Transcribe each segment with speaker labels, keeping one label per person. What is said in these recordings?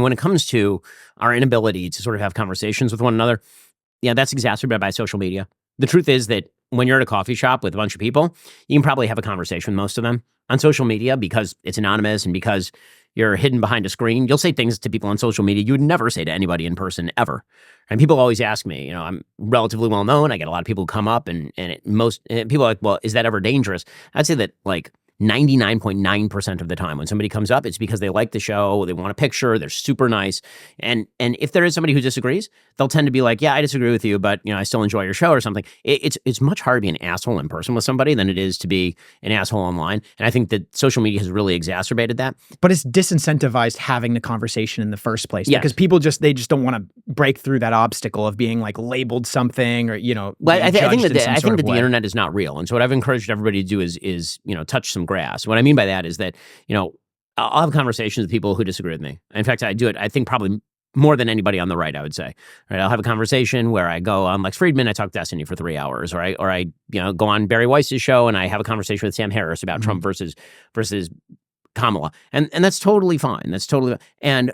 Speaker 1: When it comes to our inability to sort of have conversations with one another, yeah, that's exacerbated by social media. The truth is that when you're at a coffee shop with a bunch of people, you can probably have a conversation with most of them. On social media, because it's anonymous and because you're hidden behind a screen, you'll say things to people on social media you would never say to anybody in person ever. And people always ask me, I'm relatively well known. I get a lot of people who come up and people are like, well, is that ever dangerous? I'd say that like 99.9% of the time when somebody comes up, it's because they like the show, they want a picture, they're super nice. And if there is somebody who disagrees, they'll tend to be like, yeah, I disagree with you, but I still enjoy your show or something. It's much harder to be an asshole in person with somebody than it is to be an asshole online. And I think that social media has really exacerbated that.
Speaker 2: But it's disincentivized having the conversation in the first place.
Speaker 1: Yes.
Speaker 2: Because people just don't want to break through that obstacle of being like labeled something or,
Speaker 1: Well, I think that the
Speaker 2: way.
Speaker 1: internet is not real. And so what I've encouraged everybody to do is touch some grass. What I mean by that is that, I'll have conversations with people who disagree with me. In fact, I do it, I think, probably more than anybody on the right, I would say. Right? I'll have a conversation where I go on Lex Friedman, I talk Destiny for 3 hours, or I go on Barry Weiss's show and I have a conversation with Sam Harris about Trump versus Kamala. And that's totally fine. And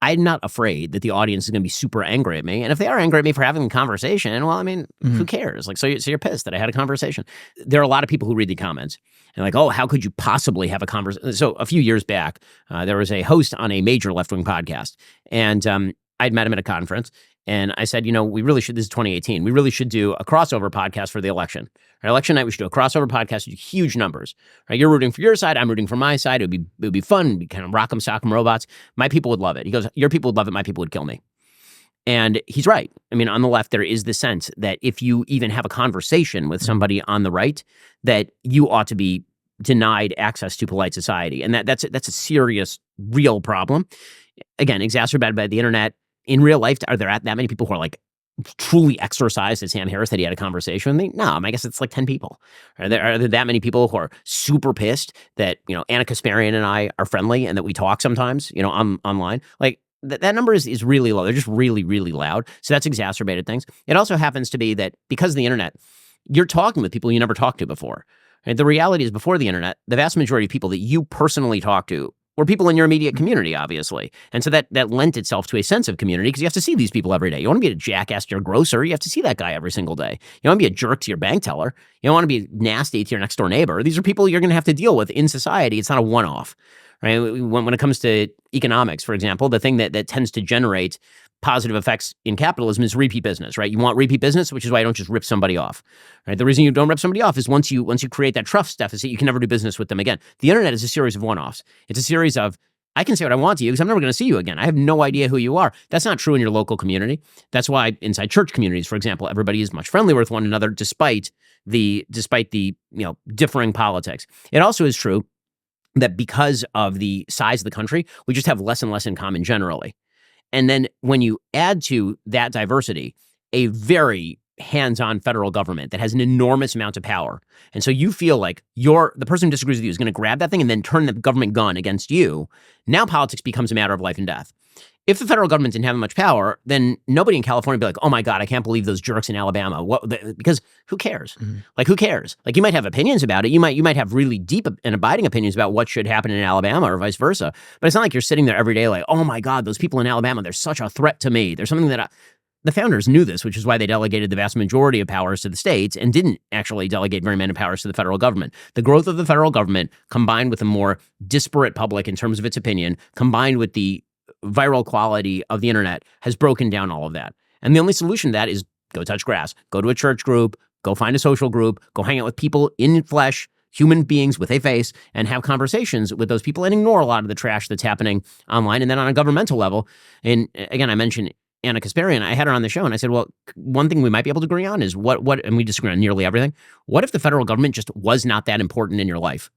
Speaker 1: I'm not afraid that the audience is going to be super angry at me. And if they are angry at me for having a conversation, well, who cares? Like, so you're pissed that I had a conversation. There are a lot of people who read the comments and like, oh, how could you possibly have a conversation? So a few years back, there was a host on a major left-wing podcast, and I'd met him at a conference. And I said, we really should, this is 2018, we really should do a crossover podcast for the election. Our election night, we should do a crossover podcast, huge numbers. Right? You're rooting for your side, I'm rooting for my side. It would be fun, it'd be kind of rock'em sock'em robots. My people would love it. He goes, your people would love it, my people would kill me. And he's right. On the left, there is the sense that if you even have a conversation with somebody on the right, that you ought to be denied access to polite society. And that's a serious, real problem. Again, exacerbated by the internet. In real life, are there that many people who are like truly exercised as Sam Harris that he had a conversation with me? No, I guess it's like 10 people. Are there that many people who are super pissed that, Anna Kasparian and I are friendly and that we talk sometimes, online? Like that number is really low. They're just really, really loud. So that's exacerbated things. It also happens to be that because of the internet, you're talking with people you never talked to before. Right? The reality is before the internet, the vast majority of people that you personally talk to were people in your immediate community, obviously. And so that lent itself to a sense of community because you have to see these people every day. You want to be a jackass to your grocer, you have to see that guy every single day. You want to be a jerk to your bank teller. You don't want to be nasty to your next door neighbor. These are people you're going to have to deal with in society. It's not a one-off. Right? When it comes to economics, for example, the thing that tends to generate positive effects in capitalism is repeat business, right? You want repeat business, which is why you don't just rip somebody off, right? The reason you don't rip somebody off is once you create that trust deficit, you can never do business with them again. The internet is a series of one-offs. It's a series of, I can say what I want to you because I'm never going to see you again. I have no idea who you are. That's not true in your local community. That's why inside church communities, for example, everybody is much friendlier with one another despite the differing politics. It also is true that because of the size of the country, we just have less and less in common generally. And then when you add to that diversity, a very hands-on federal government that has an enormous amount of power. And so you feel like the person who disagrees with you is going to grab that thing and then turn the government gun against you. Now politics becomes a matter of life and death. If the federal government didn't have much power, then nobody in California would be like, oh my God, I can't believe those jerks in Alabama. Because who cares? Mm-hmm. Like, who cares? Like, you might have opinions about it. You might have really deep and abiding opinions about what should happen in Alabama or vice versa. But it's not like you're sitting there every day like, oh my God, those people in Alabama, they're such a threat to me. There's something that the founders knew this, which is why they delegated the vast majority of powers to the states and didn't actually delegate very many powers to the federal government. The growth of the federal government, combined with a more disparate public in terms of its opinion, combined with the viral quality of the internet, has broken down all of that. And the only solution to that is go touch grass, go to a church group, go find a social group, go hang out with people in flesh, human beings with a face, and have conversations with those people and ignore a lot of the trash that's happening online. And then on a governmental level, and again, I mentioned Anna Kasparian, I had her on the show and I said, well, one thing we might be able to agree on is and we disagree on nearly everything. What if the federal government just was not that important in your life?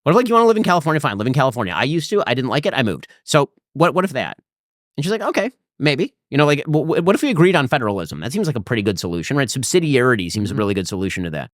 Speaker 1: What if, like, you want to live in California? Fine, live in California. I used to. I didn't like it. I moved. So what if that? And she's like, okay, maybe. What if we agreed on federalism? That seems like a pretty good solution, right? Subsidiarity seems a really good solution to that.